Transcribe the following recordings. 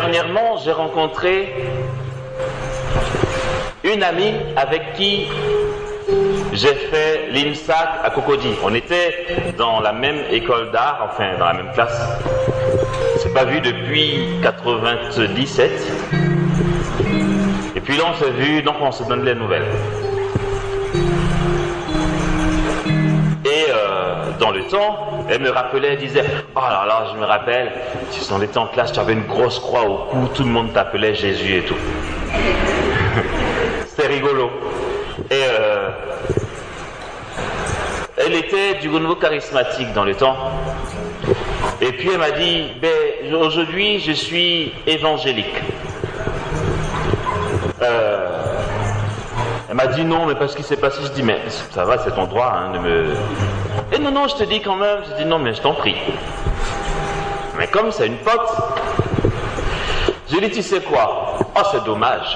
Dernièrement, j'ai rencontré une amie avec qui j'ai fait l'INSAC à Cocody. On était dans la même école d'art, enfin dans la même classe. C'est pas vu depuis 97. Et puis là on s'est vu, donc on se donne les nouvelles. Et dans le temps, elle me rappelait, elle disait « Oh là là, je me rappelle, si on était en classe, tu avais une grosse croix au cou, tout le monde t'appelait Jésus et tout. » C'était rigolo. Et elle était du renouveau charismatique dans le temps. Et puis elle m'a dit « Ben, aujourd'hui, je suis évangélique. » Elle m'a dit non, mais parce qu'il s'est passé, je dis mais ça va, c'est ton droit hein, de me... Et non, je te dis quand même, je dis non, mais je t'en prie. Mais comme c'est une pote, je lui dis tu sais quoi? Oh, c'est dommage.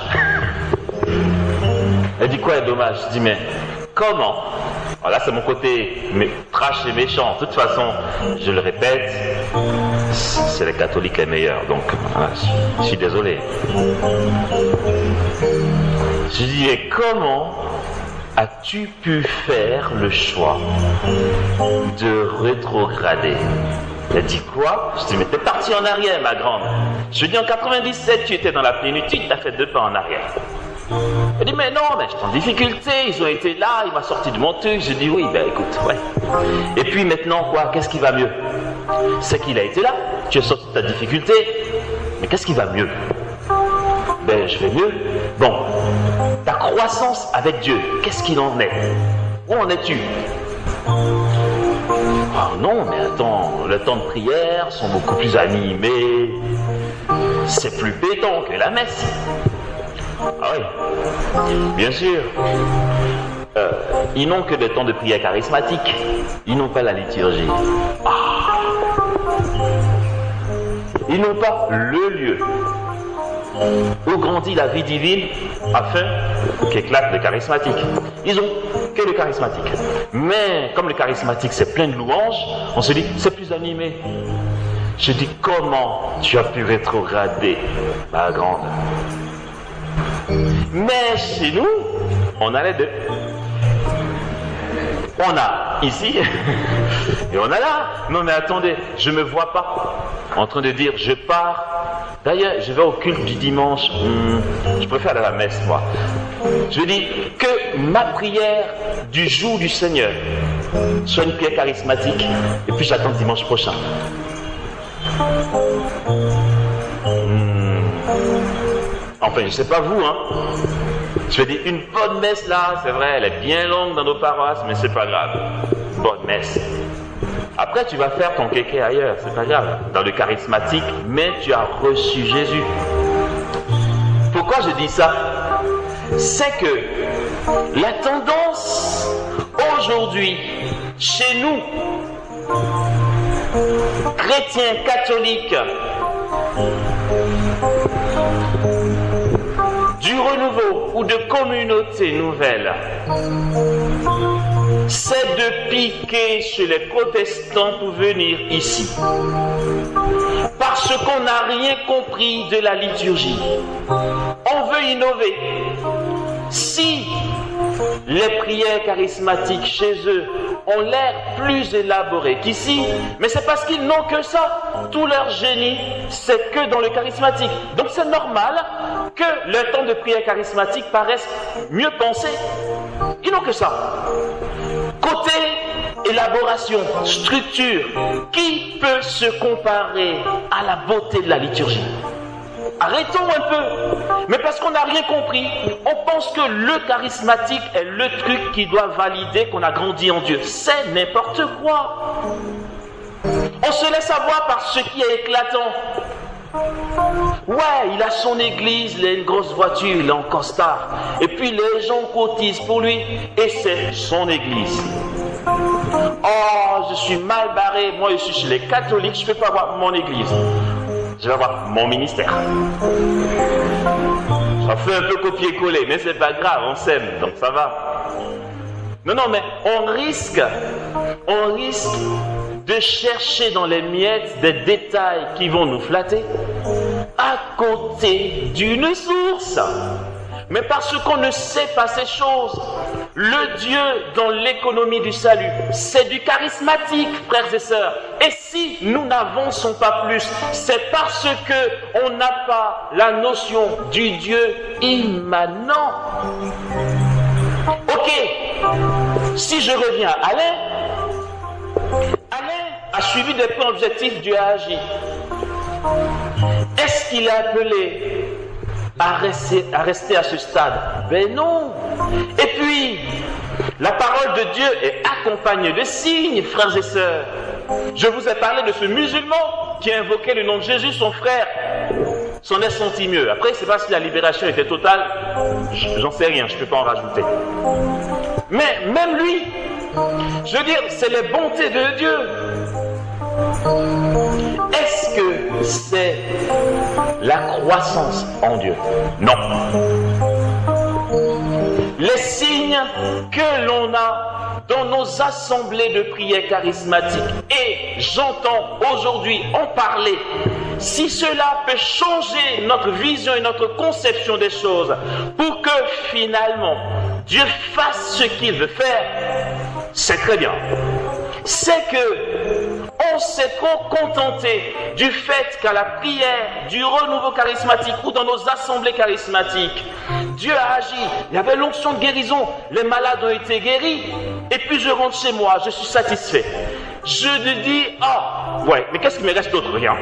Elle dit quoi est dommage? Je dis mais comment? Alors là, c'est mon côté trash et méchant. De toute façon, je le répète, c'est les catholiques les meilleurs, donc voilà, je suis désolé. Je dis, et comment as-tu pu faire le choix de rétrograder? Elle dit quoi? Je dis, mais t'es parti en arrière, ma grande. Je dis, en 97, tu étais dans la plénitude, t'as fait 2 pas en arrière. Elle dit, mais non, mais j'étais en difficulté, ils ont été là, il m'a sorti de mon truc. Je dis, oui, ben écoute, ouais. Et puis maintenant, quoi, qu'est-ce qui va mieux? C'est qu'il a été là, tu es sorti de ta difficulté, mais qu'est-ce qui va mieux? Ben, je vais mieux. Bon, ta croissance avec Dieu, qu'est-ce qu'il en est? Où en es-tu? Oh non, mais attends, le temps de prière sont beaucoup plus animés, c'est plus pétant que la messe. Ah oui, bien sûr. Ils n'ont que des temps de prière charismatique, ils n'ont pas la liturgie. Ah. Ils n'ont pas le lieu où grandit la vie divine afin qu'éclate le charismatique. Ils ont que le charismatique. Mais comme le charismatique c'est plein de louanges, on se dit c'est plus animé. Je dis comment tu as pu rétrograder, ma grande? Mais chez nous, on a les deux. On a ici et on a là. Non mais attendez, je me vois pas en train de dire je pars. D'ailleurs, je vais au culte du dimanche. Je préfère aller à la messe, moi. Je dis que ma prière du jour du Seigneur soit une prière charismatique. Et puis j'attends dimanche prochain. Enfin, je sais pas vous, hein. Je vais dire une bonne messe là, c'est vrai, elle est bien longue dans nos paroisses, mais c'est pas grave. Bonne messe. Après, tu vas faire ton kéké ailleurs, c'est pas grave. Dans le charismatique, mais tu as reçu Jésus. Pourquoi je dis ça? C'est que la tendance aujourd'hui, chez nous, chrétiens, catholiques, du renouveau ou de communauté nouvelle, c'est de piquer chez les protestants pour venir ici. Parce qu'on n'a rien compris de la liturgie. On veut innover. Si les prières charismatiques chez eux ont l'air plus élaborées qu'ici, mais c'est parce qu'ils n'ont que ça. Tout leur génie, c'est que dans le charismatique. Donc c'est normal que le temps de prière charismatique paraisse mieux pensé. Ils n'ont que ça. Côté élaboration, structure, qui peut se comparer à la beauté de la liturgie? Arrêtons un peu. Mais parce qu'on n'a rien compris, on pense que le charismatique est le truc qui doit valider qu'on a grandi en Dieu. C'est n'importe quoi. On se laisse avoir par ce qui est éclatant. Ouais, il a son église, il a une grosse voiture, il est en costard. Et puis les gens cotisent pour lui et c'est son église. Oh, je suis mal barré, moi je suis chez les catholiques, je ne peux pas avoir mon église. Je vais avoir mon ministère. Ça fait un peu copier-coller, mais c'est pas grave, on s'aime, donc ça va. Non, mais on risque de chercher dans les miettes des détails qui vont nous flatter à côté d'une source. Mais parce qu'on ne sait pas ces choses, le Dieu dans l'économie du salut, c'est du charismatique, frères et sœurs. Et si nous n'avançons pas plus, c'est parce que on n'a pas la notion du Dieu immanent. Ok, si je reviens à Alain a suivi des plans objectifs, Dieu a agi. Est-ce qu'il est appelé à rester à ce stade? Ben non. Et puis, la parole de Dieu est accompagnée de signes, frères et sœurs. Je vous ai parlé de ce musulman qui a invoqué le nom de Jésus, son frère. S'en est senti mieux. Après, je ne sais pas si la libération était totale. J'en sais rien, je ne peux pas en rajouter. Mais même lui, je veux dire, c'est les bontés de Dieu. Est-ce que c'est la croissance en Dieu? Non. Les signes que l'on a dans nos assemblées de prière charismatiques, et j'entends aujourd'hui en parler, si cela peut changer notre vision et notre conception des choses pour que finalement Dieu fasse ce qu'il veut faire, c'est très bien. C'est que on s'est trop contenté du fait qu'à la prière du renouveau charismatique ou dans nos assemblées charismatiques, Dieu a agi, il y avait l'onction de guérison, les malades ont été guéris, et puis je rentre chez moi, je suis satisfait. Je me dis, ouais, mais qu'est-ce qui me reste d'autre? Rien.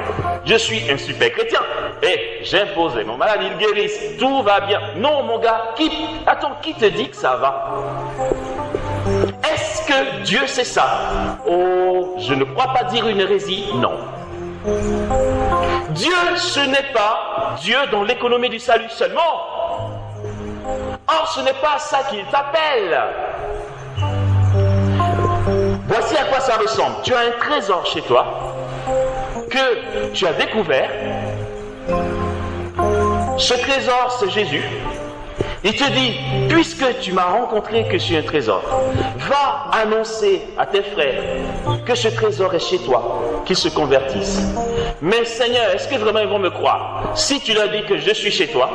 Je suis un super chrétien. Et j'ai imposé, mon malade, il guérisse, tout va bien. Non, mon gars, qui te dit que ça va? Est-ce que Dieu sait ça? Oh, je ne crois pas dire une hérésie, non. Dieu, ce n'est pas Dieu dans l'économie du salut seulement. Or, ce n'est pas à ça qu'il t'appelle. Voici à quoi ça ressemble. Tu as un trésor chez toi que tu as découvert. Ce trésor, c'est Jésus. Il te dit, puisque tu m'as rencontré que je suis un trésor, va annoncer à tes frères que ce trésor est chez toi, qu'ils se convertissent. Mais Seigneur, est-ce que vraiment ils vont me croire? Si tu leur dis que je suis chez toi,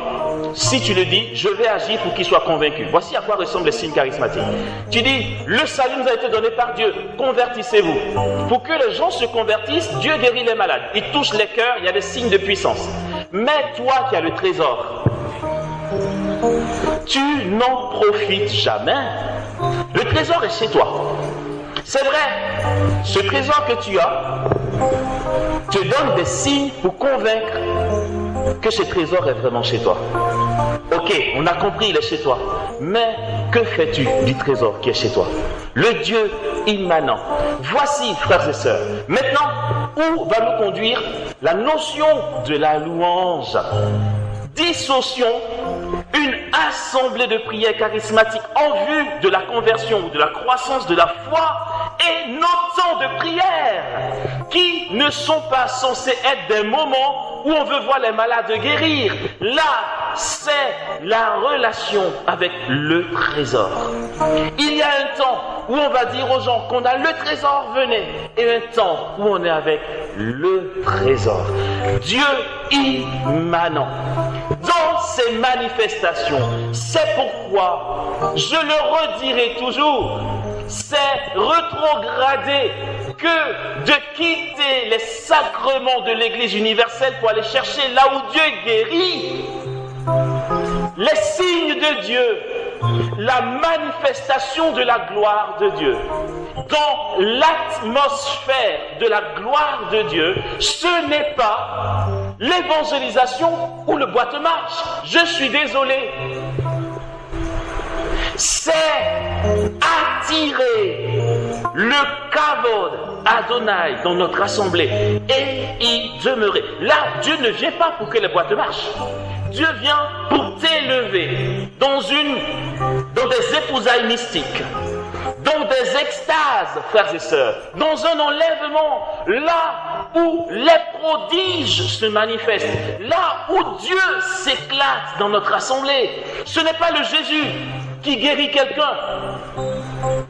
si tu le dis, je vais agir pour qu'ils soient convaincus. Voici à quoi ressemblent les signes charismatiques. Tu dis, le salut nous a été donné par Dieu, convertissez-vous. Pour que les gens se convertissent, Dieu guérit les malades. Il touche les cœurs, il y a des signes de puissance. Mais toi qui as le trésor, tu n'en profites jamais. Le trésor est chez toi. C'est vrai, ce trésor que tu as te donne des signes pour convaincre que ce trésor est vraiment chez toi. Ok, on a compris, il est chez toi. Mais que fais-tu du trésor qui est chez toi? Le Dieu immanent. Voici, frères et sœurs, maintenant, où va nous conduire la notion de la louange? Dissocions une assemblée de prières charismatiques en vue de la conversion ou de la croissance de la foi et nos temps de prière qui ne sont pas censés être des moments où on veut voir les malades guérir. Là, c'est la relation avec le trésor. Il y a un temps où on va dire aux gens qu'on a le trésor, venez, et un temps où on est avec le trésor. Dieu immanent. Dans ces manifestations, c'est pourquoi, je le redirai toujours, c'est rétrogradé que de quitter les sacrements de l'Église universelle pour aller chercher là où Dieu guérit. Les signes de Dieu, la manifestation de la gloire de Dieu. Dans l'atmosphère de la gloire de Dieu, ce n'est pas l'évangélisation ou le boîte-marche. Je suis désolé. C'est attirer le kavod Adonai dans notre assemblée et y demeurer. Là, Dieu ne vient pas pour que les boîtes marchent. Dieu vient pour t'élever dans des épousailles mystiques, dans des extases, frères et sœurs, dans un enlèvement, là où les prodiges se manifestent, là où Dieu s'éclate dans notre assemblée. Ce n'est pas le Jésus qui guérit quelqu'un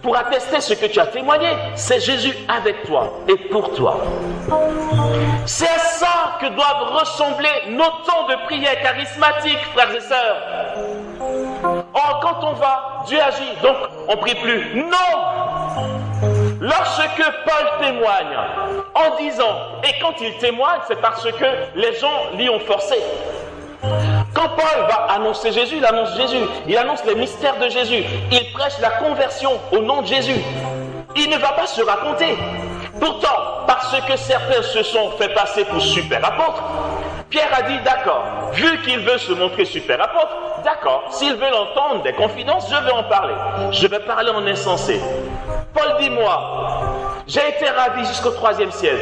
pour attester ce que tu as témoigné. C'est Jésus avec toi et pour toi. C'est à ça que doivent ressembler nos temps de prière charismatiques, frères et sœurs. Or, quand on va, Dieu agit, donc on ne prie plus. Non! Lorsque Paul témoigne en disant, et quand il témoigne, c'est parce que les gens l'y ont forcé. Quand Paul va annoncer Jésus, il annonce les mystères de Jésus, il prêche la conversion au nom de Jésus. Il ne va pas se raconter. Pourtant, parce que certains se sont fait passer pour super apôtres, Pierre a dit d'accord, vu qu'il veut se montrer super apôtre, d'accord, s'il veut entendre des confidences, je vais en parler. Je vais parler en insensé. Paul dit moi, j'ai été ravi jusqu'au 3e ciel,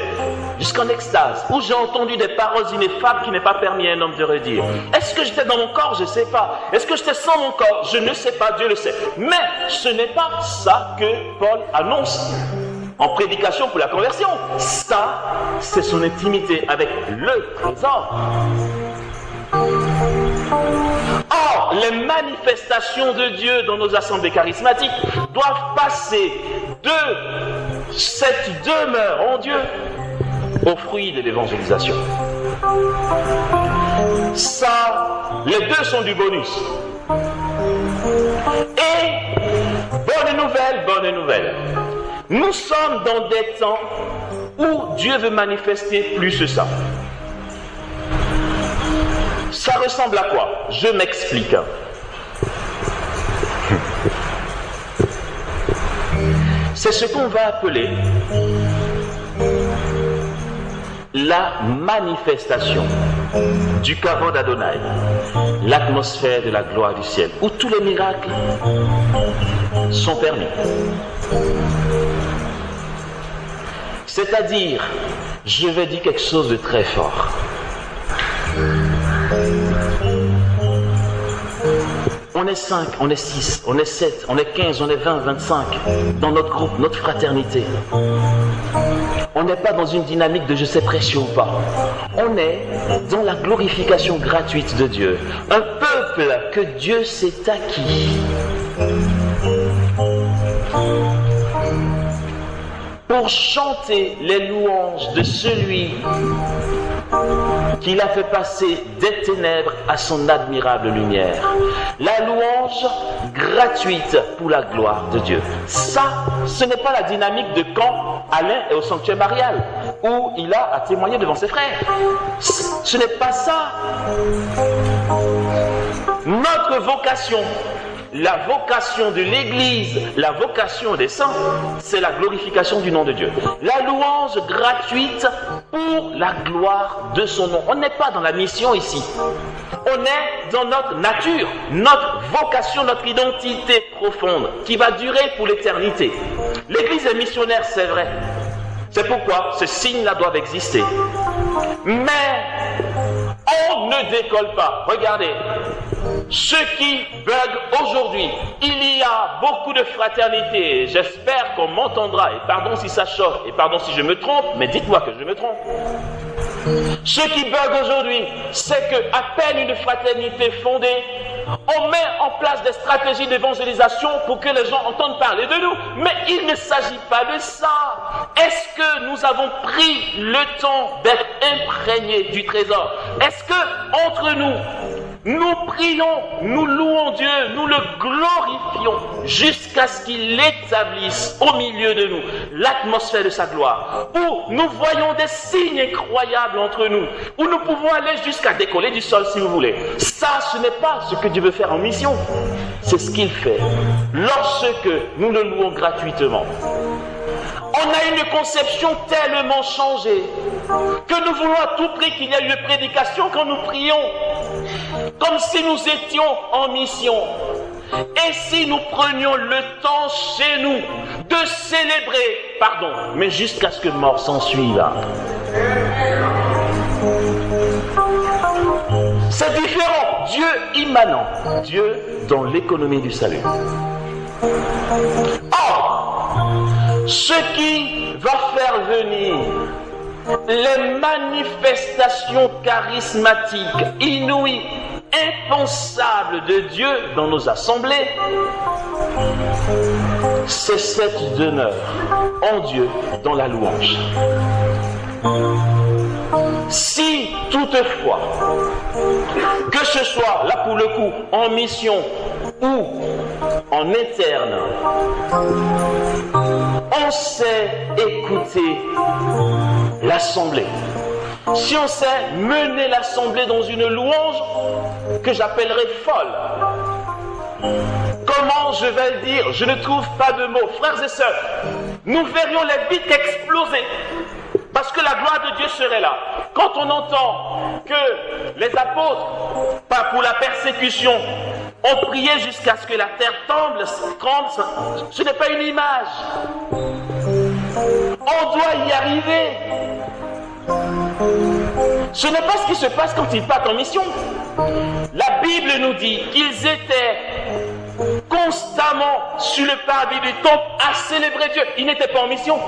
jusqu'en extase, où j'ai entendu des paroles ineffables qui n'est pas permis à un homme de redire. Est-ce que j'étais dans mon corps? Je ne sais pas. Est-ce que j'étais sans mon corps? Je ne sais pas, Dieu le sait. Mais ce n'est pas ça que Paul annonce en prédication pour la conversion. Ça, c'est son intimité avec le trésor. Or, les manifestations de Dieu dans nos assemblées charismatiques doivent passer de cette demeure en Dieu au fruit de l'évangélisation. Ça, les deux sont du bonus. Et, bonne nouvelle. Nous sommes dans des temps où Dieu veut manifester plus ça. Ça ressemble à quoi? Je m'explique. C'est ce qu'on va appeler la manifestation du Kavod Adonai, l'atmosphère de la gloire du ciel, où tous les miracles sont permis. C'est-à-dire, je vais dire quelque chose de très fort. On est 5, on est 6, on est 7, on est 15, on est 20, 25 dans notre groupe, notre fraternité. On n'est pas dans une dynamique de je sais prêcher ou pas. On est dans la glorification gratuite de Dieu. Un peuple que Dieu s'est acquis pour chanter les louanges de celui qu'il a fait passer des ténèbres à son admirable lumière. La louange gratuite pour la gloire de Dieu. Ça, ce n'est pas la dynamique de quand Alain est au sanctuaire marial, où il a à témoigner devant ses frères. Ce n'est pas ça. Notre vocation, la vocation de l'Église, la vocation des saints, c'est la glorification du nom de Dieu. La louange gratuite pour la gloire de son nom. On n'est pas dans la mission ici. On est dans notre nature, notre vocation, notre identité profonde qui va durer pour l'éternité. L'Église est missionnaire, c'est vrai. C'est pourquoi ces signes-là doivent exister. Mais on ne décolle pas. Regardez. Ce qui bug aujourd'hui, il y a beaucoup de fraternité. J'espère qu'on m'entendra. Et pardon si ça choque, et pardon si je me trompe, mais dites-moi que je me trompe. Ce qui bug aujourd'hui, c'est qu'à peine une fraternité fondée, on met en place des stratégies d'évangélisation pour que les gens entendent parler de nous. Mais il ne s'agit pas de ça. Est-ce que nous avons pris le temps d'être imprégnés du trésor? Est-ce que entre nous prions, nous louons Dieu, nous le glorifions jusqu'à ce qu'il établisse au milieu de nous l'atmosphère de sa gloire, où nous voyons des signes incroyables entre nous, où nous pouvons aller jusqu'à décoller du sol si vous voulez. Ça, ce n'est pas ce que Dieu veut faire en mission. C'est ce qu'il fait lorsque nous le louons gratuitement. On a une conception tellement changée que nous voulons à tout prix qu'il y ait une prédication quand nous prions, comme si nous étions en mission. Et si nous prenions le temps chez nous de célébrer, mais jusqu'à ce que mort s'en suive. C'est différent. Dieu immanent, Dieu dans l'économie du salut. Or, ce qui va faire venir les manifestations charismatiques inouïes, impensable de Dieu dans nos assemblées, c'est cette demeure en Dieu dans la louange. Si toutefois, que ce soit là pour le coup en mission ou en interne, on sait écouter l'assemblée, si on sait mener l'assemblée dans une louange que j'appellerais folle, comment je vais le dire? Je ne trouve pas de mots. Frères et sœurs, nous verrions les vies exploser. Parce que la gloire de Dieu serait là. Quand on entend que les apôtres, pas pour la persécution, ont prié jusqu'à ce que la terre tremble, ce n'est pas une image. On doit y arriver. Ce n'est pas ce qui se passe quand ils partent en mission. La Bible nous dit qu'ils étaient constamment sur le parvis du temple à célébrer Dieu. Ils n'étaient pas en mission.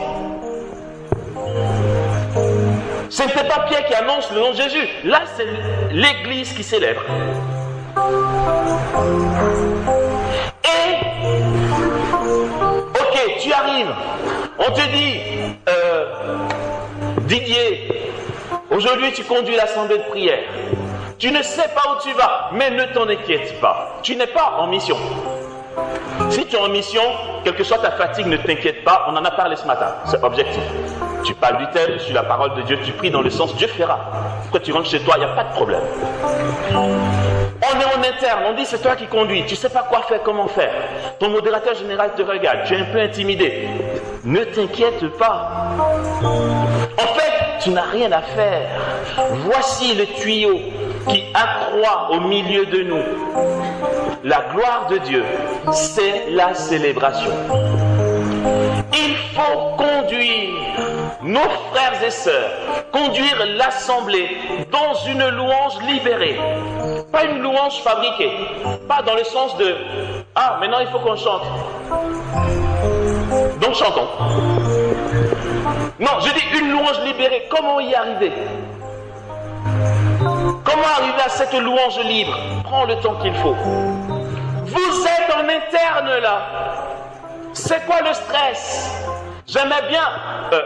Ce n'était pas Pierre qui annonce le nom de Jésus. Là, c'est l'Église qui célèbre. Et, ok, tu arrives. On te dit, Didier, aujourd'hui tu conduis l'assemblée de prière. Tu ne sais pas où tu vas, mais ne t'en inquiète pas. Tu n'es pas en mission. Si tu es en mission, quelle que soit ta fatigue, ne t'inquiète pas. On en a parlé ce matin. C'est objectif. Tu parles du thème, sur la parole de Dieu, tu pries dans le sens Dieu fera. Quand tu rentres chez toi, il n'y a pas de problème. On est en interne, on dit c'est toi qui conduis, tu ne sais pas quoi faire, comment faire. Ton modérateur général te regarde, tu es un peu intimidé. Ne t'inquiète pas. En fait, tu n'as rien à faire. Voici le tuyau qui accroît au milieu de nous. La gloire de Dieu, c'est la célébration. Il faut conduire nos frères et sœurs, conduire l'assemblée dans une louange libérée. Pas une louange fabriquée. Pas dans le sens de « Ah, maintenant il faut qu'on chante. » Donc chantons. Non, je dis une louange libérée. Comment y arriver? Comment arriver à cette louange libre? Prends le temps qu'il faut. Vous êtes en interne là. C'est quoi le stress? J'aimais bien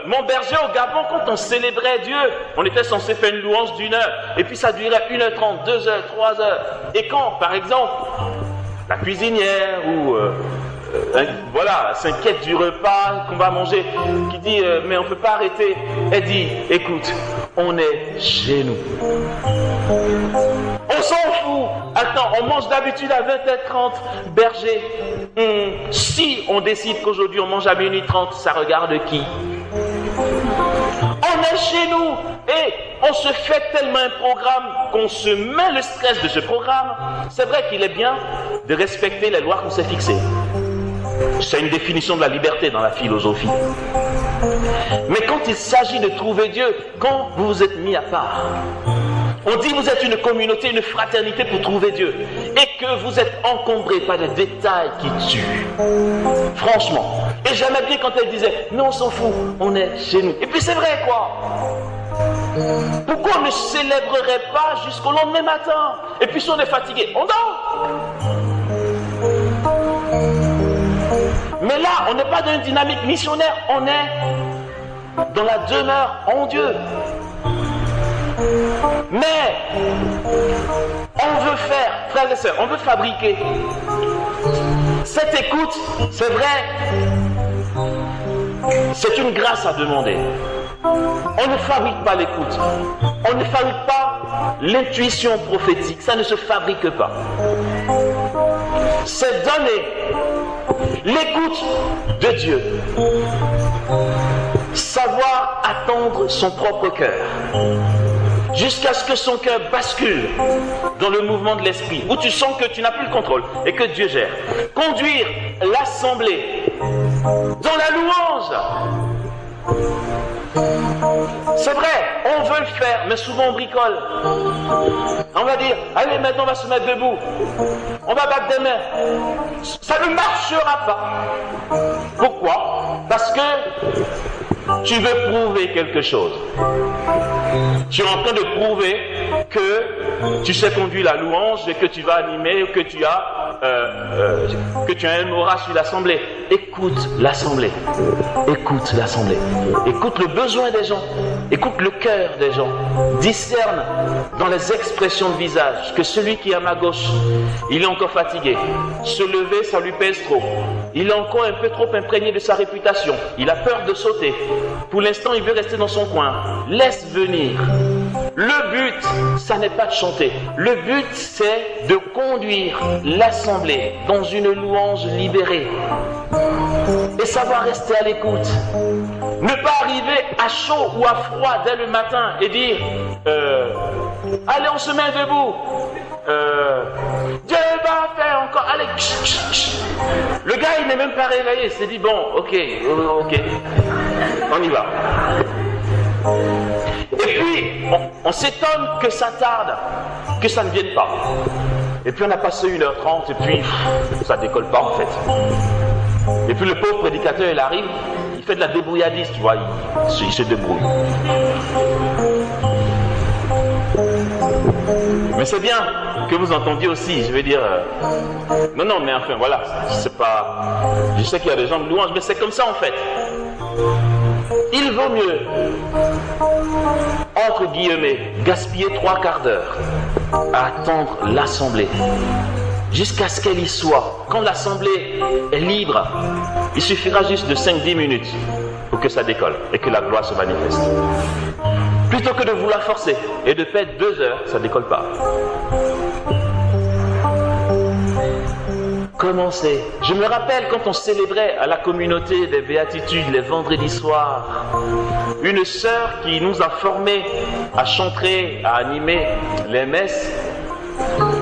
mon berger au Gabon, quand on célébrait Dieu, on était censé faire une louange d'1 heure, et puis ça durait 1h30, 2 heures, 3 heures. Et quand, par exemple, la cuisinière ou voilà, s'inquiète du repas qu'on va manger, qui dit mais on ne peut pas arrêter, elle dit écoute, on est chez nous. On s'en fout. Attends, on mange d'habitude à 20h30, berger. Si on décide qu'aujourd'hui on mange à 12h30, ça regarde qui? On est chez nous et on se fait tellement un programme qu'on se met le stress de ce programme. C'est vrai qu'il est bien de respecter les lois qu'on s'est fixées. C'est une définition de la liberté dans la philosophie. Mais quand il s'agit de trouver Dieu, quand vous vous êtes mis à part, on dit que vous êtes une communauté, une fraternité pour trouver Dieu, et que vous êtes encombré par des détails qui tuent. Franchement. Et j'aimais bien quand elle disait, mais on s'en fout, on est chez nous. Et puis c'est vrai quoi. Pourquoi on ne célébrerait pas jusqu'au lendemain matin? Et puis si on est fatigué, on dort. Mais là, on n'est pas dans une dynamique missionnaire, on est dans la demeure en Dieu. Mais on veut faire, frères et sœurs, on veut fabriquer. Cette écoute, c'est vrai, c'est une grâce à demander. On ne fabrique pas l'écoute. On ne fabrique pas l'intuition prophétique. Ça ne se fabrique pas. C'est donner l'écoute de Dieu. Savoir attendre son propre cœur. Jusqu'à ce que son cœur bascule dans le mouvement de l'esprit, où tu sens que tu n'as plus le contrôle et que Dieu gère. Conduire l'assemblée dans la louange. C'est vrai, on veut le faire, mais souvent on bricole. On va dire, allez maintenant on va se mettre debout. On va battre des mains. Ça ne marchera pas. Pourquoi? Parce que tu veux prouver quelque chose. Tu es en train de prouver que tu sais conduire la louange et que tu vas animer, que tu as un aura sur l'assemblée. Écoute l'assemblée. Écoute l'assemblée. Écoute le besoin des gens. Écoute le cœur des gens. Discerne dans les expressions de visage que celui qui est à ma gauche, il est encore fatigué. Se lever, ça lui pèse trop. Il est encore un peu trop imprégné de sa réputation. Il a peur de sauter. Pour l'instant, il veut rester dans son coin. Laisse venir. Le but, ça n'est pas de chanter. Le but, c'est de conduire l'assemblée dans une louange libérée. Et savoir rester à l'écoute. Ne pas arriver à chaud ou à froid dès le matin et dire allez, on se met debout. Dieu va faire encore. Allez, le gars, il n'est même pas réveillé. Il s'est dit bon, ok, on y va. Et puis, on s'étonne que ça tarde, que ça ne vienne pas. Et puis on a passé 1h30 et puis ça décolle pas en fait. Et puis le pauvre prédicateur, il arrive, il fait de la débrouillardise, tu vois, il se débrouille. Mais c'est bien que vous entendiez aussi, je veux dire, non, mais enfin voilà, c'est pas, je sais qu'il y a des gens de louange, mais c'est comme ça en fait. Il vaut mieux, entre guillemets, gaspiller 3/4 d'heure à attendre l'assemblée jusqu'à ce qu'elle y soit. Quand l'assemblée est libre, il suffira juste de 5-10 minutes pour que ça décolle et que la gloire se manifeste. Plutôt que de vouloir forcer et de perdre 2 heures, ça ne décolle pas. Commencez. Je me rappelle quand on célébrait à la communauté des béatitudes les vendredis soirs, une sœur qui nous a formés à chanter, à animer les messes,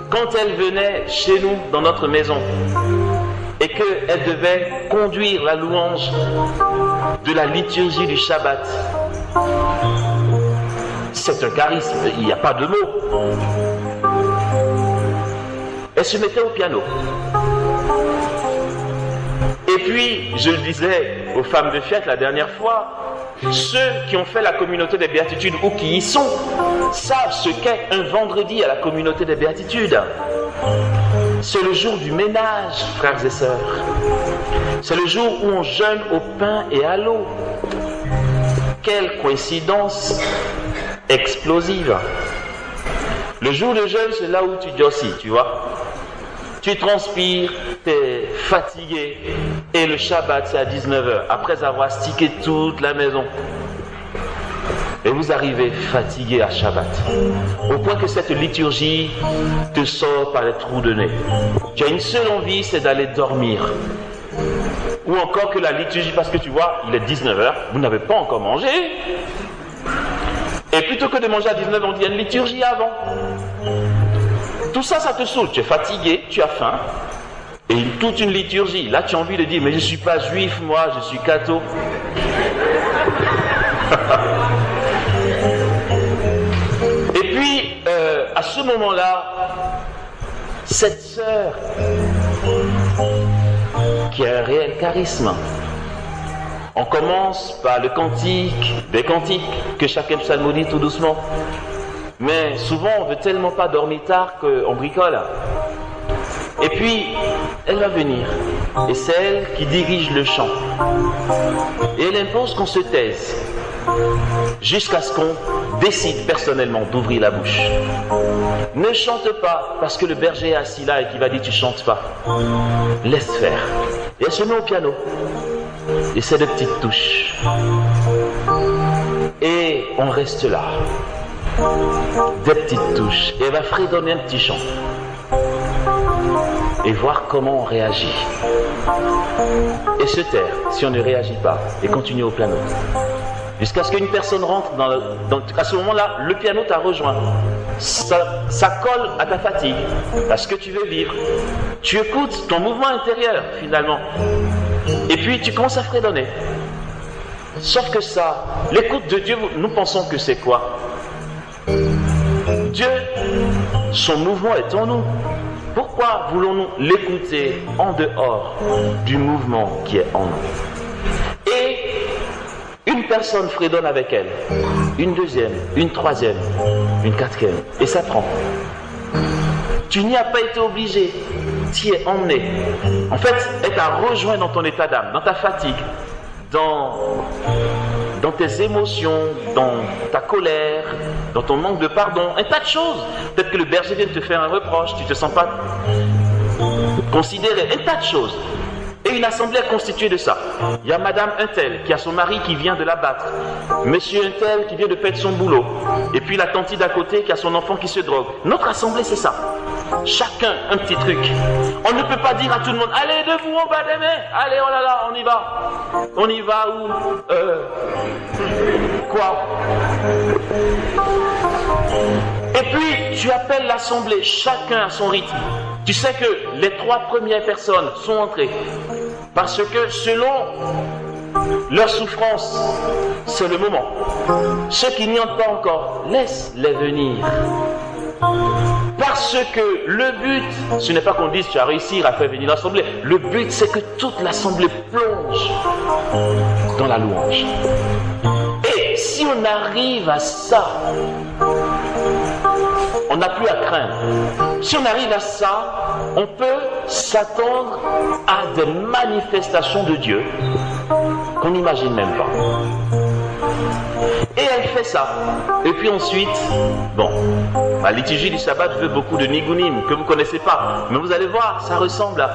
quand elle venait chez nous dans notre maison et qu'elle devait conduire la louange de la liturgie du Shabbat, c'est un charisme, il n'y a pas de mots. Elle se mettait au piano. Et puis, je le disais aux femmes de Fiat la dernière fois, ceux qui ont fait la communauté des béatitudes ou qui y sont, savent ce qu'est un vendredi à la communauté des béatitudes. C'est le jour du ménage, frères et sœurs. C'est le jour où on jeûne au pain et à l'eau. Quelle coïncidence explosive. Le jour de jeûne, c'est là où tu dis aussi, tu vois. Tu transpires, tu es fatigué. Et le Shabbat, c'est à 19h, après avoir stické toute la maison. Et vous arrivez fatigué à Shabbat. Au point que cette liturgie te sort par les trous de nez. Tu as une seule envie, c'est d'aller dormir. Ou encore que la liturgie, parce que tu vois, il est 19h, vous n'avez pas encore mangé. Et plutôt que de manger à 19h, on dit il y a une liturgie avant. Tout ça, ça te saoule. Tu es fatigué, tu as faim. Et toute une liturgie. Là, tu as envie de dire, mais je ne suis pas juif, moi, je suis catho. Et puis, à ce moment-là, cette sœur, qui a un réel charisme, on commence par le cantique, des cantiques que chacun psalmodie tout doucement. Mais souvent, on ne veut tellement pas dormir tard qu'on bricole. Et puis, elle va venir. Et c'est elle qui dirige le chant. Et elle impose qu'on se taise. Jusqu'à ce qu'on décide personnellement d'ouvrir la bouche. Ne chante pas parce que le berger est assis là et qui va dire tu chantes pas. Laisse faire. Et elle se met au piano. Et c'est de petites touches. Et on reste là. Des petites touches. Et elle va fredonner un petit chant. Et voir comment on réagit. Et se taire si on ne réagit pas. Et continuer au piano. Jusqu'à ce qu'une personne rentre à ce moment-là, le piano t'a rejoint. Ça colle à ta fatigue. À ce que tu veux vivre. Tu écoutes ton mouvement intérieur, finalement. Et puis tu commences à fredonner. Sauf que ça, l'écoute de Dieu, nous pensons que c'est quoi? Dieu, son mouvement est en nous. Pourquoi voulons-nous l'écouter en dehors du mouvement qui est en nous? Et une personne fredonne avec elle. une deuxième, une troisième, une quatrième. Et ça prend. Tu n'y as pas été obligé, tu y es emmené. En fait, elle t'a rejoint dans ton état d'âme, dans ta fatigue, dans tes émotions, dans ta colère, dans ton manque de pardon, un tas de choses. Peut-être que le berger vient de te faire un reproche, tu ne te sens pas considéré, un tas de choses. Et une assemblée est constituée de ça. Il y a madame Untel qui a son mari qui vient de la battre, monsieur Untel qui vient de perdre son boulot, et puis la tante d'à côté qui a son enfant qui se drogue. Notre assemblée, c'est ça. Chacun un petit truc. On ne peut pas dire à tout le monde, allez debout, on bat des mains, allez, oh là là, on y va. On y va où quoi? Et puis, tu appelles l'assemblée, chacun à son rythme. Tu sais que les 3 premières personnes sont entrées parce que selon leur souffrance, c'est le moment. Ceux qui n'y entrent pas encore, laisse-les venir. Parce que le but, ce n'est pas qu'on dise tu vas réussir à faire venir l'assemblée. Le but, c'est que toute l'assemblée plonge dans la louange. Et si on arrive à ça, on n'a plus à craindre. Si on arrive à ça, on peut s'attendre à des manifestations de Dieu qu'on n'imagine même pas. Et elle fait ça. Et puis ensuite, bon, la liturgie du sabbat veut beaucoup de nigunim que vous ne connaissez pas. Mais vous allez voir, ça ressemble à...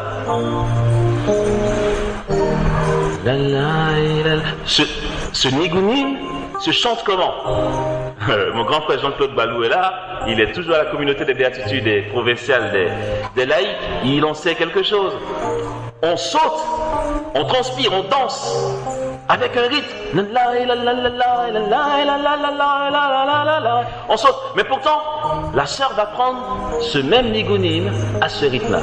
Ce nigunim se chante comment? Mon grand frère Jean-Claude Balou est là, il est toujours à la communauté des béatitudes et provinciales des laïcs, il en sait quelque chose. On saute, on transpire, on danse avec un rythme. On saute, mais pourtant, la sœur va prendre ce même nigunim à ce rythme-là.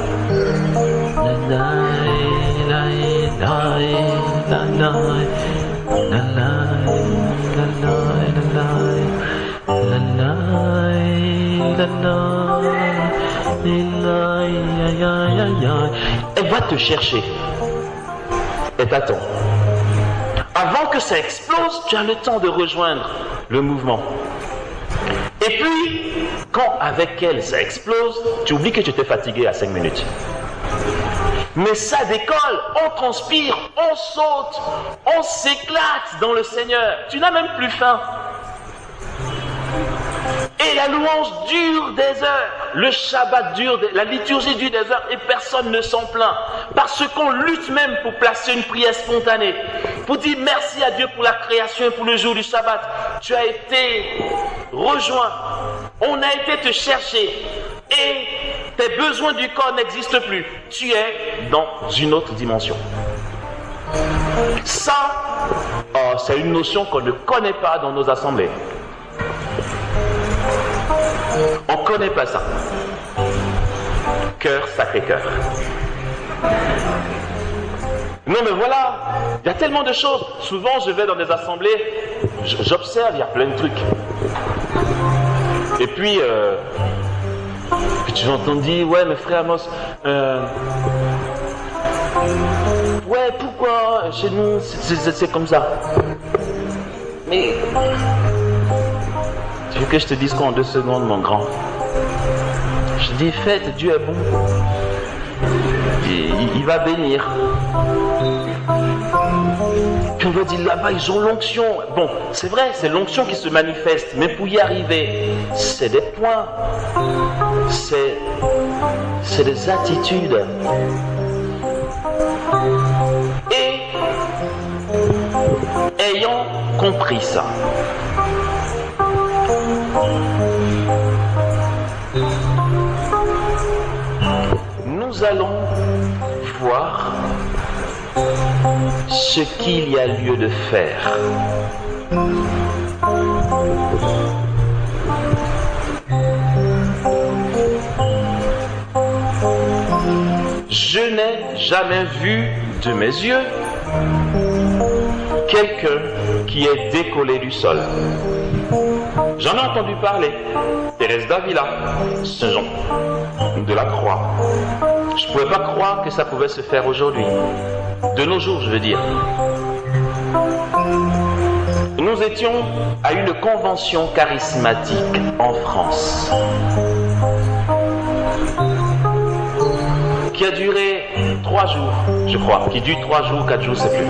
Elle va te chercher. Et t'attends. Avant que ça explose, tu as le temps de rejoindre le mouvement. Et puis, quand avec elle ça explose, tu oublies que tu t'es fatigué à 5 minutes. Mais ça décolle, on transpire, on saute, on s'éclate dans le Seigneur. Tu n'as même plus faim. Et la louange dure des heures, le Shabbat dure, la liturgie dure des heures et personne ne s'en plaint. Parce qu'on lutte même pour placer une prière spontanée. Pour dire merci à Dieu pour la création et pour le jour du Shabbat. Tu as été rejoint, on a été te chercher et tes besoins du corps n'existent plus. Tu es dans une autre dimension. Ça, c'est une notion qu'on ne connaît pas dans nos assemblées. On ne connaît pas ça. Cœur, Sacré-Cœur. Non mais voilà, il y a tellement de choses. Souvent je vais dans des assemblées, j'observe, il y a plein de trucs. Et puis tu entends dire, ouais mais frère Amos, ouais pourquoi chez nous c'est comme ça. Mais tu veux que je te dise quoi en 2 secondes mon grand? Je dis faites, Dieu est bon. Il va bénir. Puis on va dire là-bas ils ont l'onction. Bon, c'est vrai, c'est l'onction qui se manifeste, mais pour y arriver, c'est des points, c'est des attitudes. Et ayant compris ça, nous allons voir ce qu'il y a lieu de faire. Je n'ai jamais vu de mes yeux quelqu'un qui est décollé du sol. J'en ai entendu parler. Thérèse d'Avila, Saint Jean de la Croix. Je ne pouvais pas croire que ça pouvait se faire aujourd'hui. De nos jours, je veux dire. nous étions à une convention charismatique en France qui a duré 3 jours, je crois, qui dure 3 jours, 4 jours, c'est plus.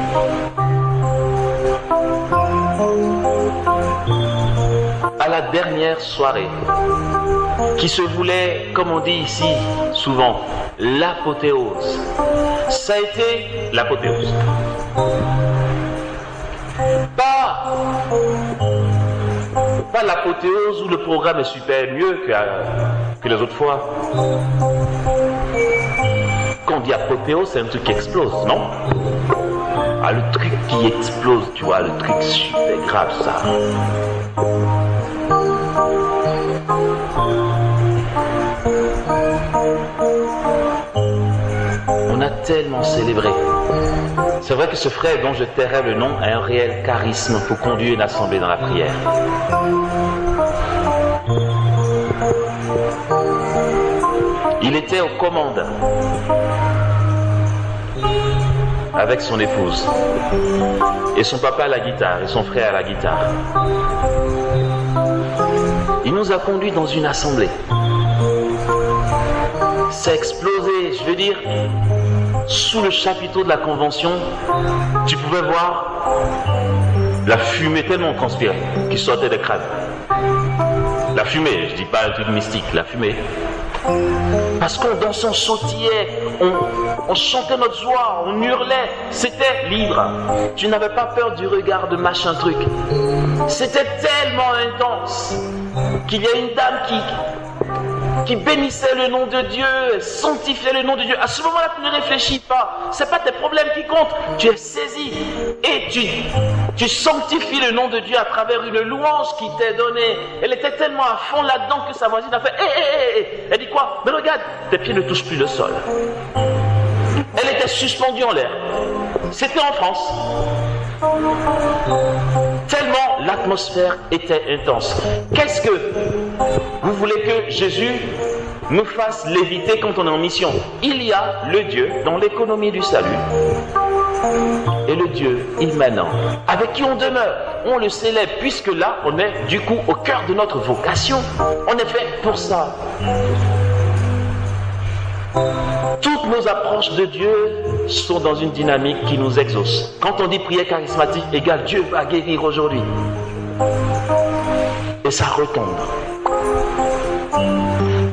À la dernière soirée, qui se voulait, comme on dit ici souvent, l'apothéose. Ça a été l'apothéose. Pas l'apothéose où le programme est super mieux que les autres fois. Quand on dit apothéose, c'est un truc qui explose, non? Ah, le truc qui explose, tu vois, le truc super grave, ça. On a tellement célébré. C'est vrai que ce frère dont je tairai le nom a un réel charisme pour conduire une assemblée dans la prière. Il était aux commandes avec son épouse et son papa à la guitare et son frère à la guitare. Il nous a conduits dans une assemblée. Ça a explosé, je veux dire, sous le chapiteau de la convention, tu pouvais voir la fumée tellement transpirée qui sortait des crânes. La fumée, je dis pas un truc mystique, la fumée. Parce qu'on dansait, on sautillait, on chantait notre joie, on hurlait, c'était libre. Tu n'avais pas peur du regard de machin truc. C'était tellement intense qu'il y a une dame qui bénissait le nom de Dieu, sanctifiait le nom de Dieu. À ce moment-là, tu ne réfléchis pas. Ce n'est pas tes problèmes qui comptent. Tu es saisi et tu sanctifies le nom de Dieu à travers une louange qui t'est donnée. Elle était tellement à fond là-dedans que sa voisine a fait hé. Elle dit quoi? Mais regarde, tes pieds ne touchent plus le sol. Elle était suspendue en l'air. C'était en France. Tellement l'atmosphère était intense. Qu'est-ce que vous voulez que Jésus nous fasse léviter quand on est en mission? Il y a le Dieu dans l'économie du salut et le Dieu immanent avec qui on demeure. On le célèbre puisque là on est du coup au cœur de notre vocation. On est fait pour ça. Toutes nos approches de Dieu sont dans une dynamique qui nous exauce. Quand on dit prière charismatique égale Dieu va guérir aujourd'hui. Et ça retombe.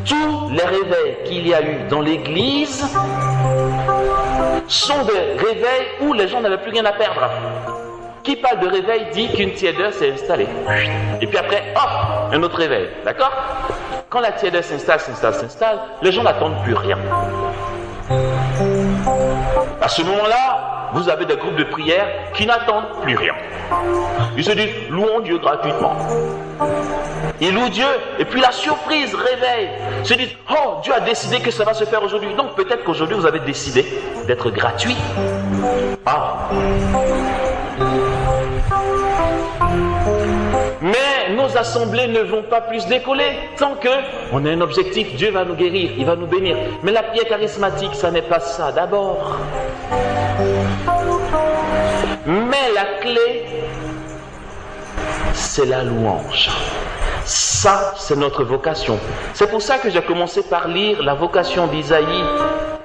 Tous les réveils qu'il y a eu dans l'église sont des réveils où les gens n'avaient plus rien à perdre. Qui parle de réveil dit qu'une tiédeur s'est installée. Et puis après, hop, un autre réveil. D'accord? Quand la tiédeur s'installe, les gens n'attendent plus rien. À ce moment-là, vous avez des groupes de prière qui n'attendent plus rien. Ils se disent, louons Dieu gratuitement. Ils louent Dieu, et puis la surprise réveille. Ils se disent, oh, Dieu a décidé que ça va se faire aujourd'hui. Donc peut-être qu'aujourd'hui, vous avez décidé d'être gratuit. Ah. Mais nos assemblées ne vont pas plus décoller tant qu'on a un objectif. Dieu va nous guérir, il va nous bénir. Mais la prière charismatique, ça n'est pas ça d'abord. Mais la clé, c'est la louange. Ça, c'est notre vocation. C'est pour ça que j'ai commencé par lire la vocation d'Isaïe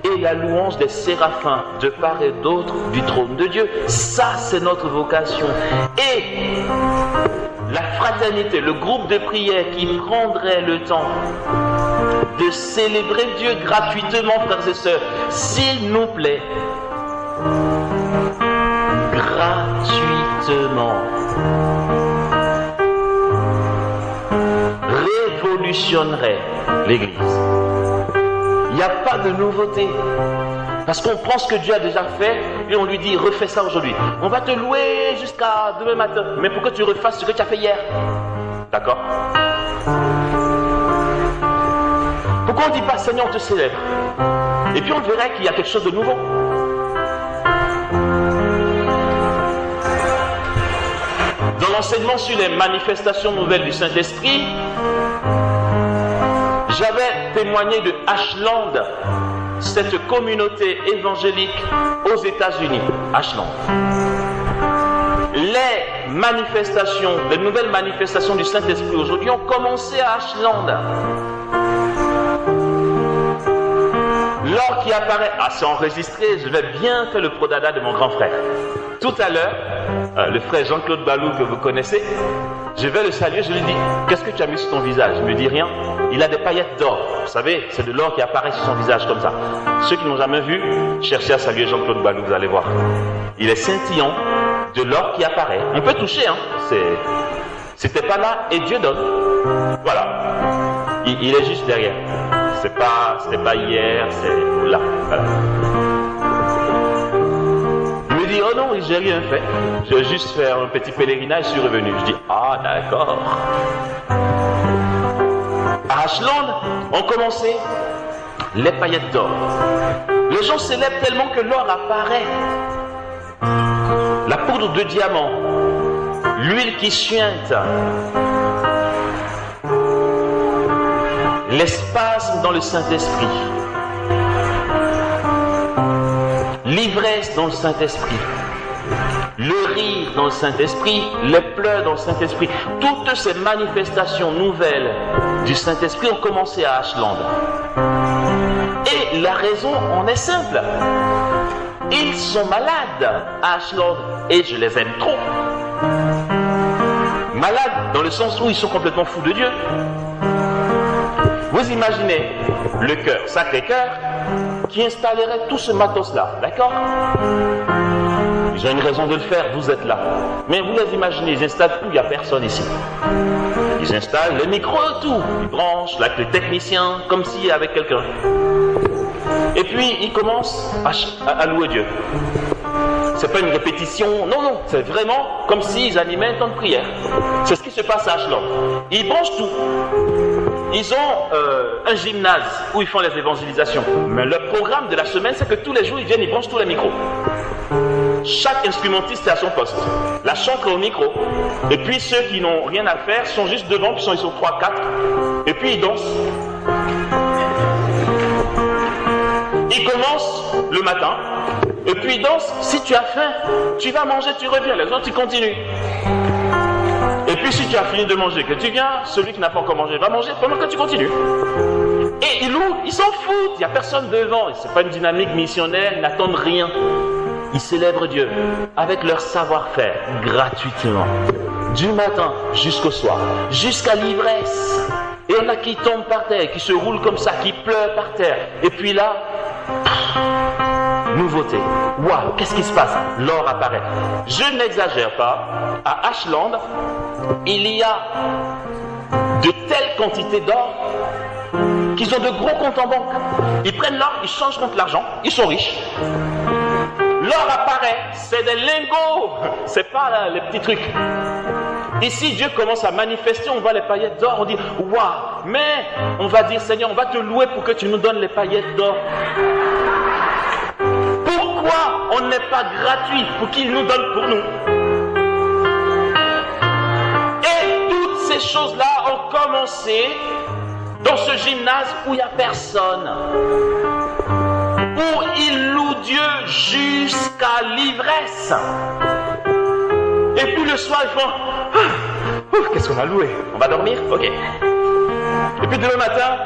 et la louange des séraphins de part et d'autre du trône de Dieu. Ça, c'est notre vocation. Et la fraternité, le groupe de prière qui prendrait le temps de célébrer Dieu gratuitement, frères et sœurs, s'il nous plaît, gratuitement, révolutionnerait l'Église. Il n'y a pas de nouveauté. Parce qu'on prend ce que Dieu a déjà fait et on lui dit refais ça aujourd'hui. On va te louer jusqu'à demain matin. Mais pourquoi tu refasses ce que tu as fait hier? D'accord? Pourquoi on ne dit pas Seigneur on te célèbre? Et puis on verrait qu'il y a quelque chose de nouveau. Dans l'enseignement sur les manifestations nouvelles du Saint-Esprit, j'avais témoigné de Ashland, cette communauté évangélique aux États-Unis, Ashland. Les manifestations, les nouvelles manifestations du Saint-Esprit aujourd'hui ont commencé à Ashland. L'or qui apparaît, c'est enregistré, je vais bien faire le prodada de mon grand frère. Tout à l'heure, le frère Jean-Claude Balou que vous connaissez, je vais le saluer, je lui dis, qu'est-ce que tu as mis sur ton visage? Il me dit rien. Il a des paillettes d'or. Vous savez, c'est de l'or qui apparaît sur son visage comme ça. Ceux qui n'ont jamais vu, cherchez à saluer Jean-Claude Balou, vous allez voir. Il est scintillant de l'or qui apparaît. On peut toucher, hein. C'était pas là et Dieu donne. Voilà. Il est juste derrière. C'était pas hier, c'est là. Voilà. Il me dit, oh non, j'ai rien fait. Je vais juste faire un petit pèlerinage, je suis revenu. Je dis, ah d'accord. À Ashland, on commençait les paillettes d'or. Les gens célèbrent tellement que l'or apparaît. La poudre de diamant, l'huile qui suinte, les spasmes dans le Saint-Esprit, l'ivresse dans le Saint-Esprit, le rire dans le Saint-Esprit, les pleurs dans le Saint-Esprit. Toutes ces manifestations nouvelles du Saint-Esprit ont commencé à Ashland. Et la raison en est simple. Ils sont malades à Ashland et je les aime trop. Malades dans le sens où ils sont complètement fous de Dieu. Vous imaginez le cœur, Sacré-Cœur, qui installerait tout ce matos-là, d'accord? Ils ont une raison de le faire, vous êtes là. Mais vous les imaginez, ils installent tout, il n'y a personne ici. Ils installent le micro, tout. Ils branchent avec le technicien, comme s'il y avait quelqu'un. Et puis, ils commencent à louer Dieu. C'est pas une répétition, non, non, c'est vraiment comme s'ils animaient un temps de prière. C'est ce qui se passe à Ashland. Ils branchent tout. Ils ont un gymnase où ils font les évangélisations. Mais le programme de la semaine, c'est que tous les jours, ils viennent, ils branchent tous les micros. Chaque instrumentiste est à son poste. La chantre au micro. Et puis ceux qui n'ont rien à faire sont juste devant, puis ils sont 3, 4. Et puis ils dansent. Ils commencent le matin. Et puis ils dansent. Si tu as faim, tu vas manger, tu reviens. Les autres, ils continuent. Et puis si tu as fini de manger, que tu viens, celui qui n'a pas encore mangé va manger pendant que tu continues. Et ils louent, ils s'en foutent. Il n'y a personne devant. Ce n'est pas une dynamique missionnaire, ils n'attendent rien. Ils célèbrent Dieu avec leur savoir-faire, gratuitement. Du matin jusqu'au soir, jusqu'à l'ivresse. Et il y en a qui tombent par terre, qui se roulent comme ça, qui pleurent par terre. Et puis là, nouveauté. Waouh, qu'est-ce qui se passe? L'or apparaît. Je n'exagère pas. À Ashland, il y a de telles quantités d'or qu'ils ont de gros comptes en banque. Ils prennent l'or, ils changent contre l'argent, ils sont riches. L'or apparaît, c'est des lingots, c'est pas là, les petits trucs. Ici, Dieu commence à manifester, on voit les paillettes d'or, on dit waouh, mais on va dire Seigneur, on va te louer pour que tu nous donnes les paillettes d'or. Pourquoi on n'est pas gratuit pour qu'il nous donne pour nous? Et toutes ces choses-là ont commencé dans ce gymnase où il n'y a personne. Où il loue Dieu jusqu'à l'ivresse. Et puis le soir, ils font qu'est-ce qu'on a loué? On va dormir? Ok. Et puis demain matin,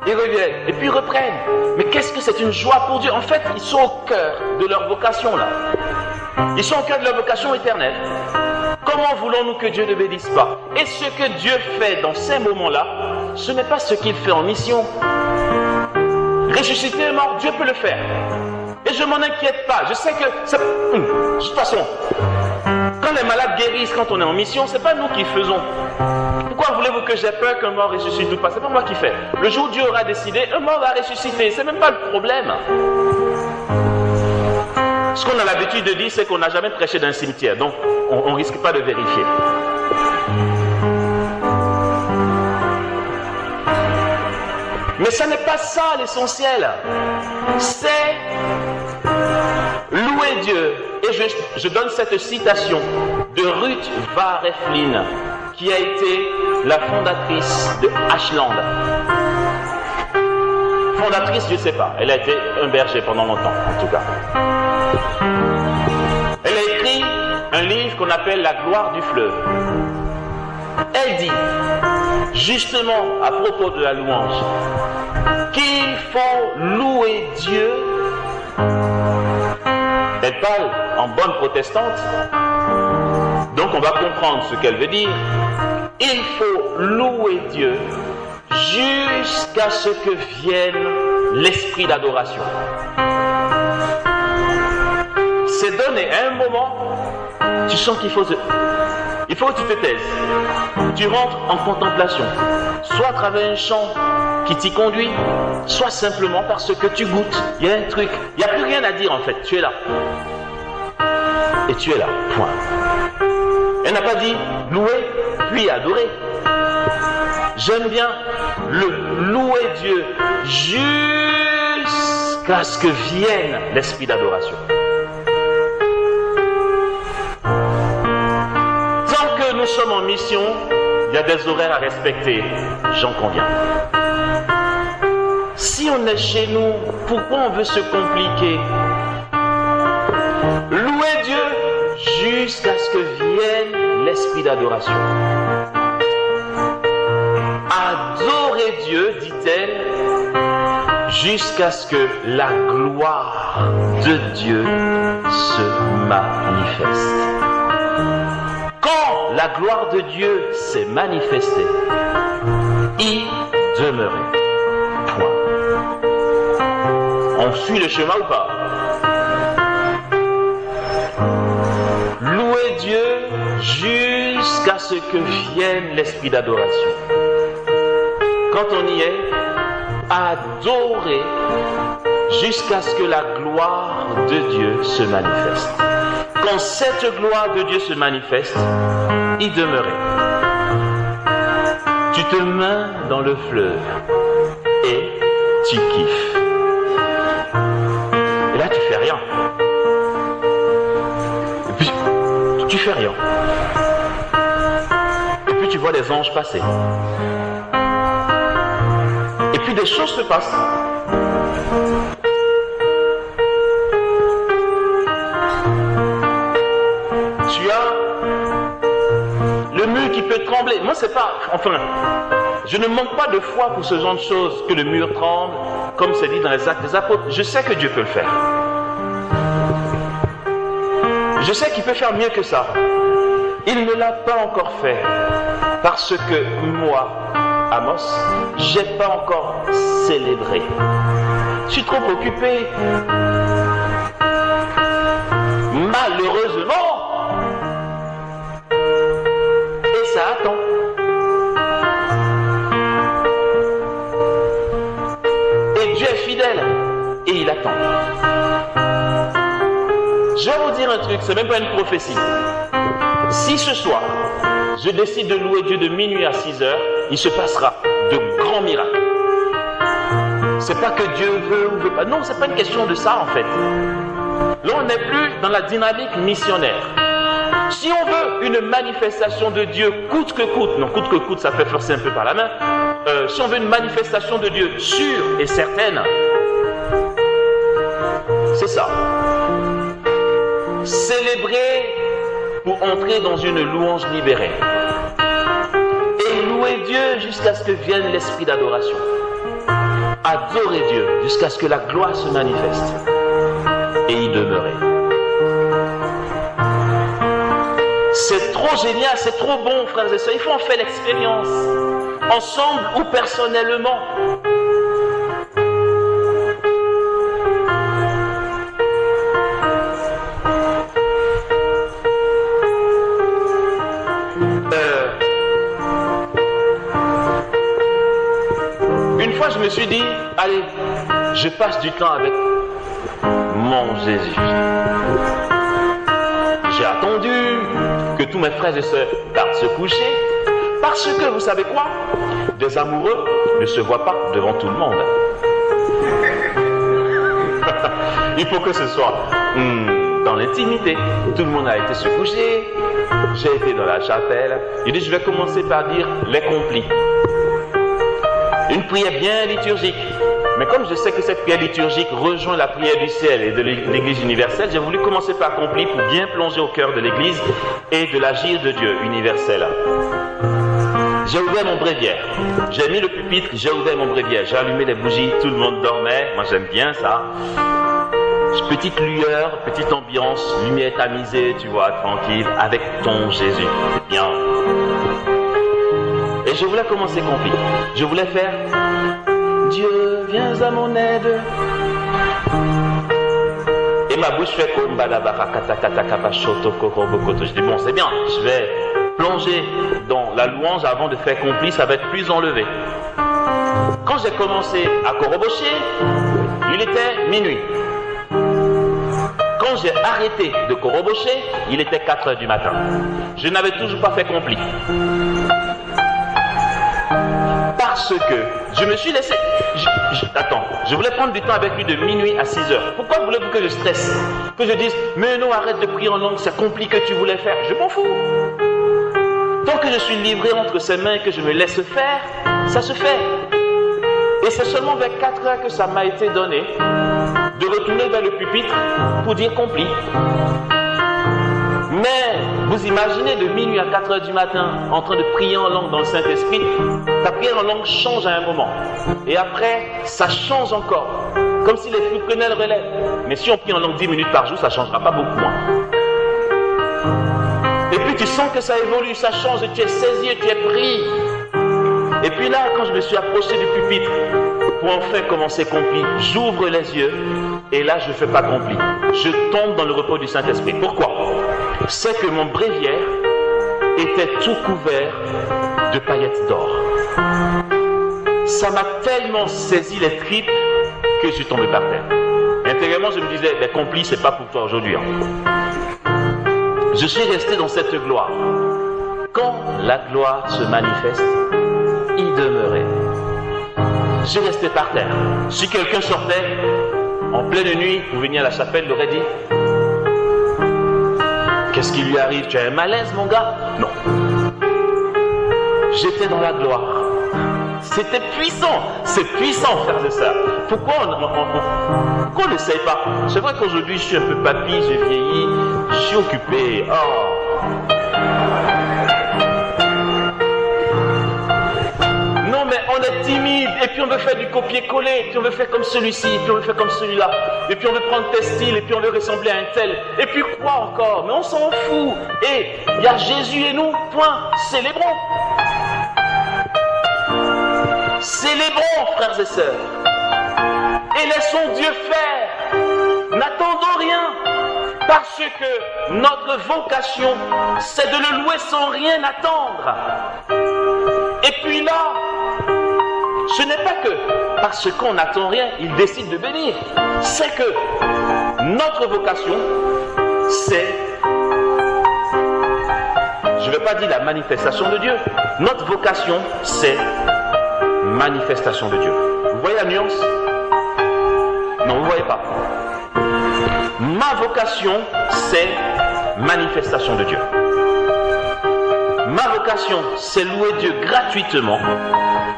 ils reviennent. Et puis ils reprennent. Mais qu'est-ce que c'est une joie pour Dieu? En fait, ils sont au cœur de leur vocation là. Ils sont au cœur de leur vocation éternelle. Comment voulons-nous que Dieu ne bénisse pas? Et ce que Dieu fait dans ces moments-là, ce n'est pas ce qu'il fait en mission. Ressusciter un mort, Dieu peut le faire. Et je ne m'en inquiète pas. Je sais que c'est... De toute façon, quand les malades guérissent, quand on est en mission, ce n'est pas nous qui faisons. Pourquoi voulez-vous que j'ai peur qu'un mort ressuscite ou pas? Ce n'est pas moi qui fais. Le jour où Dieu aura décidé, un mort va ressusciter. Ce n'est même pas le problème. Ce qu'on a l'habitude de dire, c'est qu'on n'a jamais prêché dans un cimetière. Donc, on ne risque pas de vérifier. Mais ce n'est pas ça l'essentiel. C'est louer Dieu. Et je donne cette citation de Ruth Vareflin, qui a été la fondatrice de Ashland. Fondatrice, je ne sais pas. Elle a été un berger pendant longtemps, en tout cas. Elle a écrit un livre qu'on qu'on appelle la gloire du fleuve. Elle dit, justement à propos de la louange, qu'il faut louer Dieu. Elle parle en bonne protestante, donc on va comprendre ce qu'elle veut dire. Il faut louer Dieu jusqu'à ce que vienne l'esprit d'adoration. C'est donné à un moment, tu sens qu'il faut que tu te taises. Tu rentres en contemplation, soit à travers un chant qui t'y conduit, soit simplement parce que tu goûtes. Il y a un truc, il n'y a plus rien à dire en fait, tu es là. Et tu es là, point. Elle n'a pas dit louer, puis adorer. J'aime bien le louer Dieu jusqu'à ce que vienne l'esprit d'adoration. Tant que nous sommes en mission, il y a des horaires à respecter, j'en conviens. Si on est chez nous, pourquoi on veut se compliquer? Louer Dieu jusqu'à ce que vienne l'esprit d'adoration. Adorer Dieu, dit-elle, jusqu'à ce que la gloire de Dieu se manifeste. Quand la gloire de Dieu s'est manifestée, y demeurait. Point. On suit le chemin ou pas? Louer Dieu jusqu'à ce que vienne l'esprit d'adoration. Quand on y est, adorer jusqu'à ce que la gloire de Dieu se manifeste. Quand cette gloire de Dieu se manifeste, y demeurer. Tu te mets dans le fleuve et tu kiffes. Et là, tu fais rien. Et puis, tu fais rien. Et puis, tu vois les anges passer. Et puis, des choses se passent. Tu as le mur qui peut trembler. Moi, c'est pas... Enfin, je ne manque pas de foi pour ce genre de choses, que le mur tremble, comme c'est dit dans les Actes des Apôtres. Je sais que Dieu peut le faire. Je sais qu'il peut faire mieux que ça. Il ne l'a pas encore fait. Parce que moi, Amos, j'ai pas encore célébré. Je suis trop occupé. Malheureusement. Et ça attend. Et Dieu est fidèle. Et il attend. Je vais vous dire un truc, c'est même pas une prophétie. Si ce soir, je décide de louer Dieu de minuit à 6 heures, il se passera de grands miracles. C'est pas que Dieu veut ou veut pas. Non, c'est pas une question de ça en fait. Là, on n'est plus dans la dynamique missionnaire. Si on veut une manifestation de Dieu coûte que coûte, non, coûte que coûte, ça fait forcer un peu par la main. Si on veut une manifestation de Dieu sûre et certaine, c'est ça. Célébrer pour entrer dans une louange libérée. Et louer Dieu jusqu'à ce que vienne l'esprit d'adoration. Adorer Dieu jusqu'à ce que la gloire se manifeste. Et y demeurer. C'est trop génial, c'est trop bon, frères et sœurs. Il faut en faire l'expérience. Ensemble ou personnellement. Une fois, je me suis dit, allez, je passe du temps avec mon Jésus. J'ai attendu que tous mes frères et sœurs partent se coucher, parce que, vous savez quoi? Des amoureux ne se voient pas devant tout le monde. Il faut que ce soit dans l'intimité. Tout le monde a été se coucher, j'ai été dans la chapelle. Il dit, je vais commencer par dire les complis. Une prière bien liturgique, Mais comme je sais que cette prière liturgique rejoint la prière du ciel et de l'Église universelle, j'ai voulu commencer par accompli pour bien plonger au cœur de l'Église et de l'agir de Dieu universel. J'ai ouvert mon bréviaire, j'ai mis le pupitre, j'ai ouvert mon bréviaire, j'ai allumé les bougies, tout le monde dormait, moi j'aime bien ça. Petite lueur, petite ambiance, lumière tamisée, tu vois, tranquille, avec ton Jésus. Bien. Et je voulais commencer complet. Je voulais faire Dieu, viens à mon aide. Et ma bouche fait comme je dis bon, c'est bien, je vais plonger dans la louange avant de faire compli, ça va être plus enlevé. Quand j'ai commencé à corobocher, il était minuit. Quand j'ai arrêté de corobocher, il était 4 h du matin. Je n'avais toujours pas fait compli. Parce que je me suis laissé... Attends, je voulais prendre du temps avec lui de minuit à 6 h. Pourquoi voulez-vous que je stresse? Que je dise, mais non, arrête de prier en langue, c'est accompli que tu voulais faire. Je m'en fous. Tant que je suis livré entre ses mains et que je me laisse faire, ça se fait. Et c'est seulement vers 4 h que ça m'a été donné de retourner vers le pupitre pour dire compli. Mais vous imaginez de minuit à 4 h du matin en train de prier en langue dans le Saint-Esprit, ta prière en langue change à un moment. Et après, ça change encore. Comme si les flux prenaient le relais. Mais si on prie en langue 10 minutes par jour, ça ne changera pas beaucoup moins. Et puis tu sens que ça évolue, ça change, et tu es saisi, et tu es pris. Et puis là, quand je me suis approché du pupitre pour enfin commencer compli, j'ouvre les yeux et là je ne fais pas compli. Je tombe dans le repos du Saint-Esprit. Pourquoi? C'est que mon bréviaire était tout couvert de paillettes d'or. Ça m'a tellement saisi les tripes que je suis tombé par terre. Intérieurement, je me disais, ben, compli, c'est pas pour toi aujourd'hui. Hein. Je suis resté dans cette gloire. Quand la gloire se manifeste, il demeurait. Je suis resté par terre. Si quelqu'un sortait en pleine nuit pour venir à la chapelle, il aurait dit, qu'est-ce qui lui arrive? Tu as un malaise, mon gars? Non. J'étais dans la gloire. C'était puissant. C'est puissant, frères et sœurs. Pourquoi on n'essaye pas? C'est vrai qu'aujourd'hui, je suis un peu papy, j'ai vieilli, je suis occupé. Oh. Non, mais on est timide, et puis on veut faire du copier-coller, et puis on veut faire comme celui-ci, et puis on veut faire comme celui-là, et puis on veut prendre tes styles, et puis on veut ressembler à un tel, et puis quoi encore? Mais on s'en fout. Et il y a Jésus et nous, point. Célébrons. Célébrons, frères et sœurs. Et laissons Dieu faire. N'attendons rien. Parce que notre vocation, c'est de le louer sans rien attendre. Et puis là, ce n'est pas que parce qu'on n'attend rien, il décide de bénir. C'est que notre vocation, c'est, je ne vais pas dire la manifestation de Dieu. Notre vocation, c'est manifestation de Dieu. Vous voyez la nuance? Non, vous ne voyez pas. Ma vocation, c'est manifestation de Dieu. Ma vocation, c'est louer Dieu gratuitement.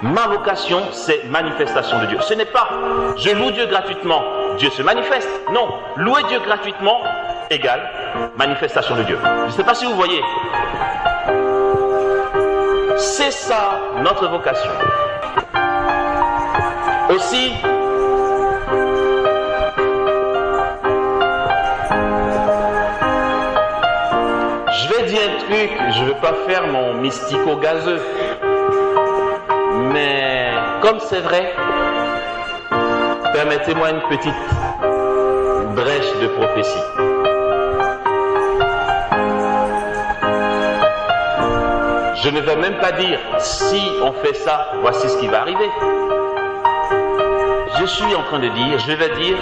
Ma vocation, c'est manifestation de Dieu. Ce n'est pas je loue Dieu gratuitement, Dieu se manifeste. Non, louer Dieu gratuitement égale manifestation de Dieu. Je ne sais pas si vous voyez. C'est ça notre vocation. Aussi, je vais dire un truc, je ne veux pas faire mon mystico-gazeux, mais comme c'est vrai, permettez-moi une petite brèche de prophétie. Je ne vais même pas dire, si on fait ça, voici ce qui va arriver. Je suis en train de dire, je vais dire,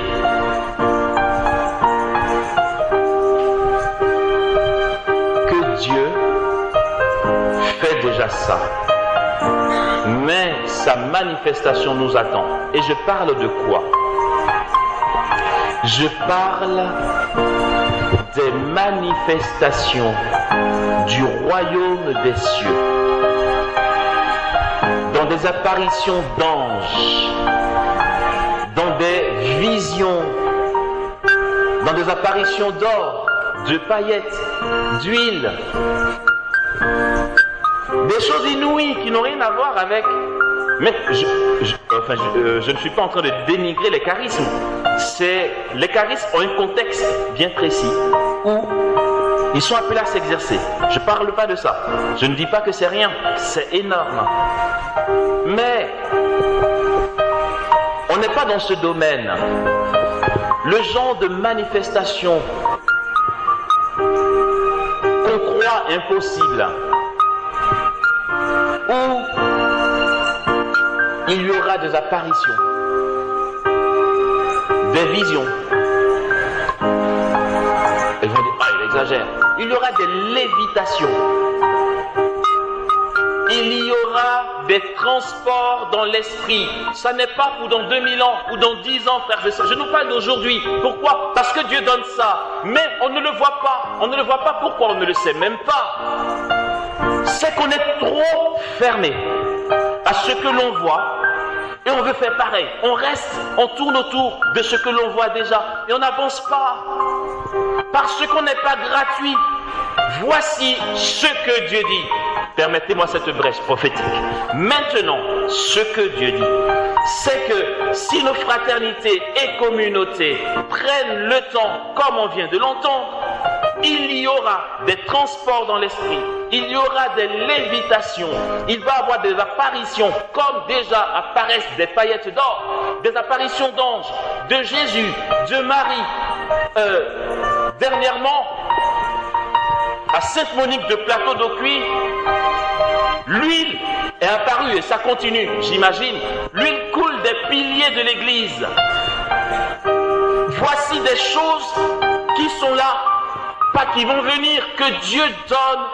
que Dieu fait déjà ça. Mais sa manifestation nous attend. Et je parle de quoi? Je parle des manifestations du royaume des cieux. Dans des apparitions d'anges, dans des visions, dans des apparitions d'or, de paillettes, d'huile, des choses inouïes qui n'ont rien à voir avec... Mais je ne suis pas en train de dénigrer les charismes. Les charismes ont un contexte bien précis où ils sont appelés à s'exercer. Je ne parle pas de ça. Je ne dis pas que c'est rien, c'est énorme. Mais on n'est pas dans ce domaine. Le genre de manifestation qu'on croit impossible, où il y aura des apparitions, des visions. Ils vont dire, ah, il exagère. Il y aura des lévitations. Il y aura des transports dans l'esprit. Ça n'est pas pour dans 2000 ans ou dans 10 ans, frère. Je nous parle d'aujourd'hui. Pourquoi? Parce que Dieu donne ça. Mais on ne le voit pas. On ne le voit pas. Pourquoi? On ne le sait même pas. C'est qu'on est trop fermé à ce que l'on voit et on veut faire pareil. On reste, on tourne autour de ce que l'on voit déjà et on n'avance pas parce qu'on n'est pas gratuit. Voici ce que Dieu dit. Permettez-moi cette brèche prophétique. Maintenant, ce que Dieu dit, c'est que si nos fraternités et communautés prennent le temps, comme on vient de l'entendre, il y aura des transports dans l'esprit, il y aura des lévitations, il va y avoir des apparitions, comme déjà apparaissent des paillettes d'or, des apparitions d'anges, de Jésus, de Marie. Dernièrement, à Sainte-Monique de Plateau d'Eau Cuit, l'huile est apparue et ça continue, j'imagine. L'huile coule des piliers de l'église. Voici des choses qui sont là, pas qui vont venir, que Dieu donne